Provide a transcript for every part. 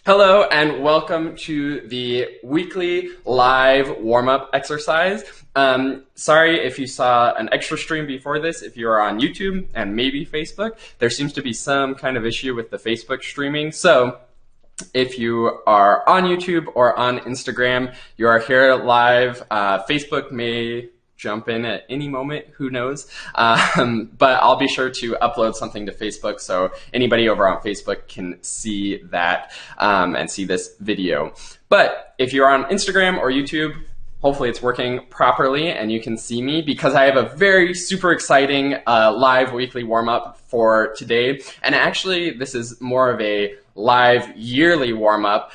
Hello and welcome to the weekly live warm-up exercise. Sorry if you saw an extra stream before this, if you are on YouTube and maybe Facebook. There seems to be some kind of issue with the Facebook streaming. So if you are on YouTube or on Instagram, you are here live. Facebook may jump in at any moment, who knows, but I'll be sure to upload something to Facebook so anybody over on Facebook can see that and see this video. But if you're on Instagram or YouTube, hopefully it's working properly and you can see me, because I have a very super exciting live weekly warm-up for today. And actually this is more of a live yearly warm-up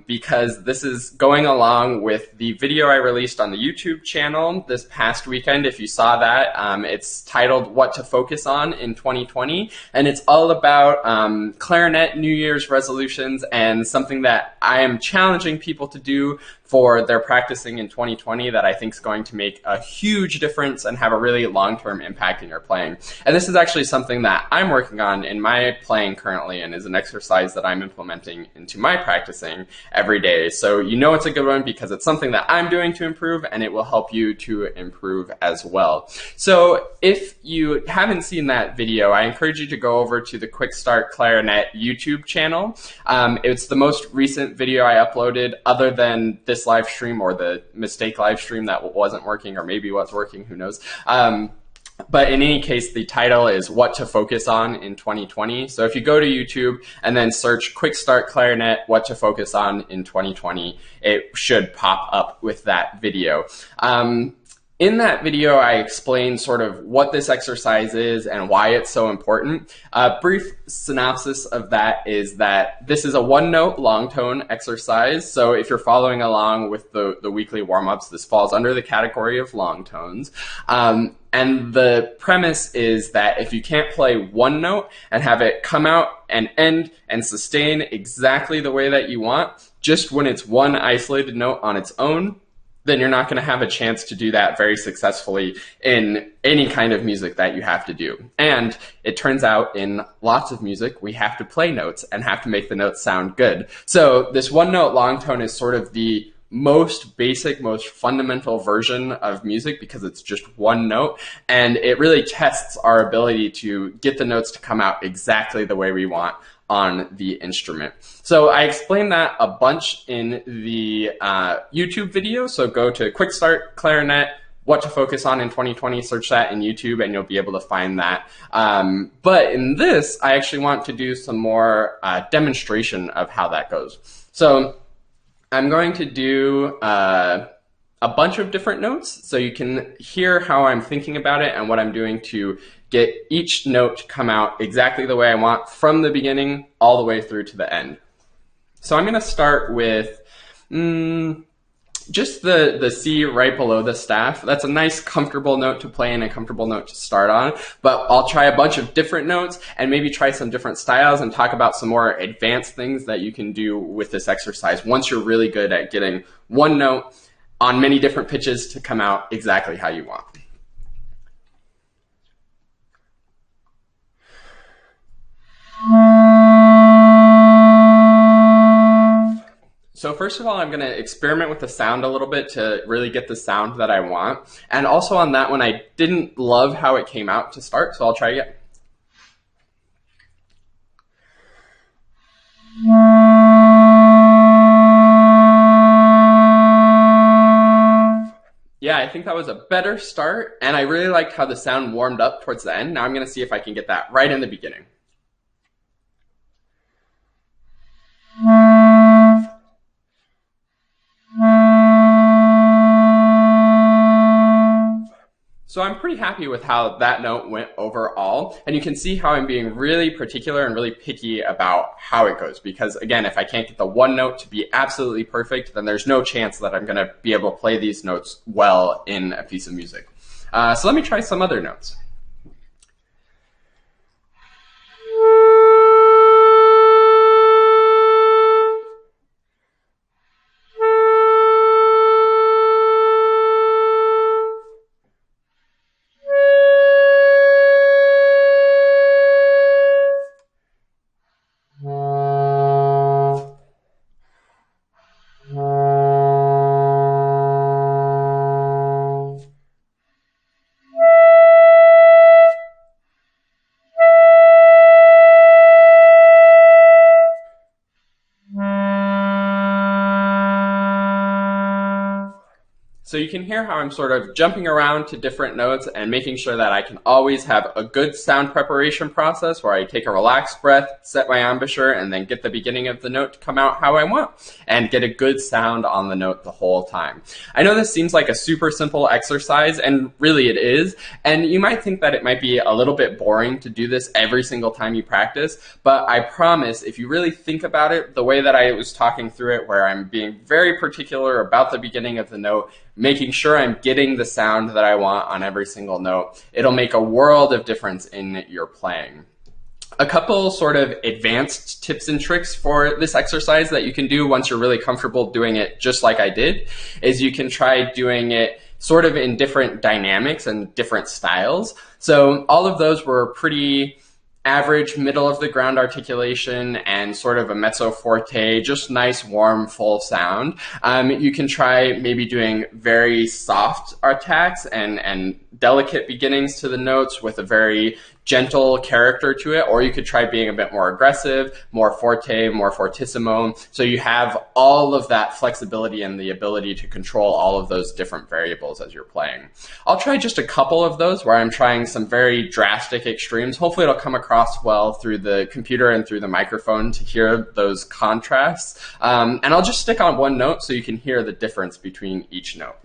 because this is going along with the video I released on the YouTube channel this past weekend. If you saw that, it's titled What to Focus On in 2020, and it's all about clarinet New Year's resolutions and something that I am challenging people to do for their practicing in 2020 that I think is going to make a huge difference and have a really long-term impact in your playing. And this is actually something that I'm working on in my playing currently, and is an exercise that I'm implementing into my practicing every day. So you know it's a good one because it's something that I'm doing to improve, and it will help you to improve as well. So if you haven't seen that video, I encourage you to go over to the Quick Start Clarinet YouTube channel. It's the most recent video I uploaded other than this live stream or the mistake live stream that wasn't working, or maybe was working, who knows. But in any case, the title is What to Focus On in 2020. So if you go to YouTube and then search Quick Start Clarinet, What to Focus On in 2020, it should pop up with that video. In that video, I explained sort of what this exercise is and why it's so important. A brief synopsis of that is that this is a one-note long tone exercise. So if you're following along with the weekly warm-ups, this falls under the category of long tones. And the premise is that if you can't play one note and have it come out and end and sustain exactly the way that you want, just when it's one isolated note on its own, then you're not going to have a chance to do that very successfully in any kind of music that you have to do. And it turns out in lots of music, we have to play notes and have to make the notes sound good. So this one note long tone is sort of the most basic, most fundamental version of music because it's just one note, and it really tests our ability to get the notes to come out exactly the way we want on the instrument. So I explained that a bunch in the YouTube video, so go to Quick Start Clarinet, What to Focus On in 2020, search that in YouTube and you'll be able to find that. But in this, I actually want to do some more demonstration of how that goes. So I'm going to do a bunch of different notes so you can hear how I'm thinking about it and what I'm doing to get each note to come out exactly the way I want from the beginning all the way through to the end. So I'm going to start with just the C right below the staff. That's a nice comfortable note to play and a comfortable note to start on, but I'll try a bunch of different notes and maybe try some different styles and talk about some more advanced things that you can do with this exercise once you're really good at getting one note on many different pitches to come out exactly how you want. So first of all, I'm going to experiment with the sound a little bit to really get the sound that I want. And also on that one, I didn't love how it came out to start, so I'll try again. Yeah, I think that was a better start, and I really liked how the sound warmed up towards the end. Now I'm going to see if I can get that right in the beginning. So I'm pretty happy with how that note went overall, and you can see how I'm being really particular and really picky about how it goes, because again, if I can't get the one note to be absolutely perfect, then there's no chance that I'm going to be able to play these notes well in a piece of music. So let me try some other notes. So you can hear how I'm sort of jumping around to different notes and making sure that I can always have a good sound preparation process where I take a relaxed breath, set my embouchure, and then get the beginning of the note to come out how I want and get a good sound on the note the whole time. I know this seems like a super simple exercise, and really it is, and you might think that it might be a little bit boring to do this every single time you practice, but I promise if you really think about it the way that I was talking through it, where I'm being very particular about the beginning of the note, making sure I'm getting the sound that I want on every single note, it'll make a world of difference in your playing. A couple sort of advanced tips and tricks for this exercise that you can do once you're really comfortable doing it just like I did is you can try doing it sort of in different dynamics and different styles. So all of those were pretty average, middle of the ground articulation and sort of a mezzo forte, just nice, warm, full sound. You can try maybe doing very soft attacks and delicate beginnings to the notes with a very gentle character to it, or you could try being a bit more aggressive, more forte, more fortissimo. So you have all of that flexibility and the ability to control all of those different variables as you're playing. I'll try just a couple of those where I'm trying some very drastic extremes. Hopefully it'll come across well through the computer and through the microphone to hear those contrasts. And I'll just stick on one note so you can hear the difference between each note.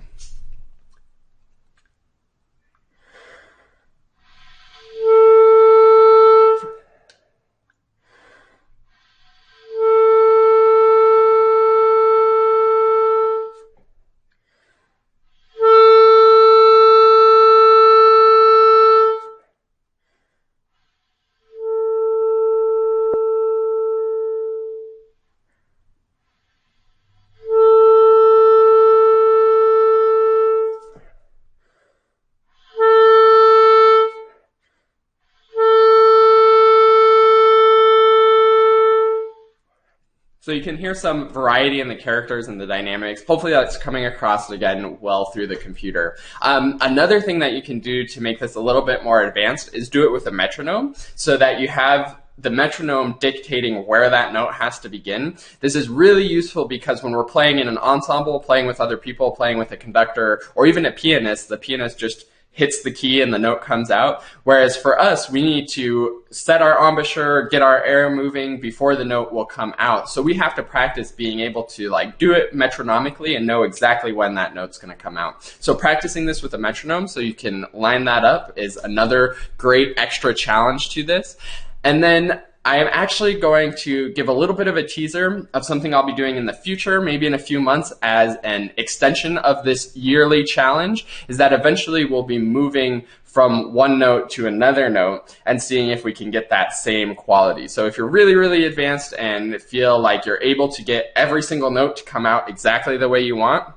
So you can hear some variety in the characters and the dynamics. Hopefully that's coming across again well through the computer. Another thing that you can do to make this a little bit more advanced is do it with a metronome so that you have the metronome dictating where that note has to begin. This is really useful because when we're playing in an ensemble, playing with other people, playing with a conductor, or even a pianist, the pianist just hits the key and the note comes out. Whereas for us, we need to set our embouchure, get our air moving before the note will come out. So we have to practice being able to do it metronomically and know exactly when that note's going to come out. So practicing this with a metronome so you can line that up is another great extra challenge to this. And then I am actually going to give a little bit of a teaser of something I'll be doing in the future, maybe in a few months as an extension of this yearly challenge, is that eventually we'll be moving from one note to another note and seeing if we can get that same quality. So if you're really, really advanced and feel like you're able to get every single note to come out exactly the way you want,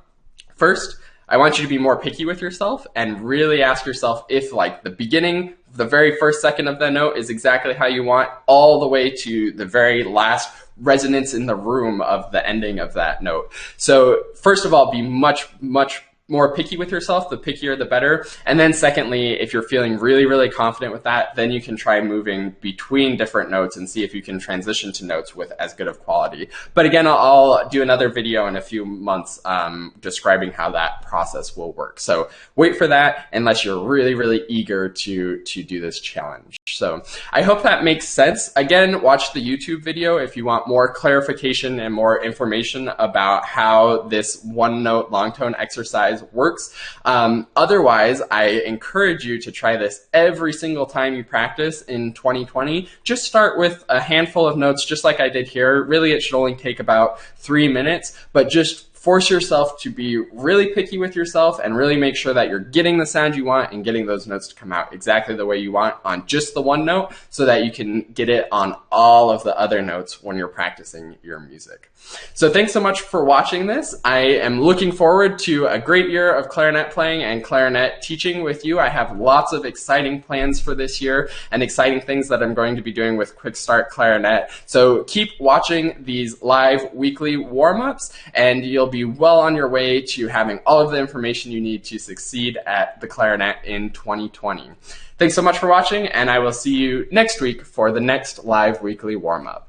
first, I want you to be more picky with yourself and really ask yourself if the beginning, the very first second of the note is exactly how you want, all the way to the very last resonance in the room of the ending of that note. So first of all, be much, much more picky with yourself. The pickier, the better. And then secondly, if you're feeling really, really confident with that, then you can try moving between different notes and see if you can transition to notes with as good of quality. But again, I'll do another video in a few months describing how that process will work. So wait for that unless you're really, really eager to do this challenge. So I hope that makes sense. Again, watch the YouTube video if you want more clarification and more information about how this one note long tone exercise works. Otherwise, I encourage you to try this every single time you practice in 2020. Just start with a handful of notes, just like I did here. Really, it should only take about 3 minutes, but just force yourself to be really picky with yourself and really make sure that you're getting the sound you want and getting those notes to come out exactly the way you want on just the one note so that you can get it on all of the other notes when you're practicing your music. So thanks so much for watching this. I am looking forward to a great year of clarinet playing and clarinet teaching with you. I have lots of exciting plans for this year and exciting things that I'm going to be doing with Quick Start Clarinet. So keep watching these live weekly warm-ups and you'll be well on your way to having all of the information you need to succeed at the clarinet in 2020. Thanks so much for watching, and I will see you next week for the next live weekly warm-up.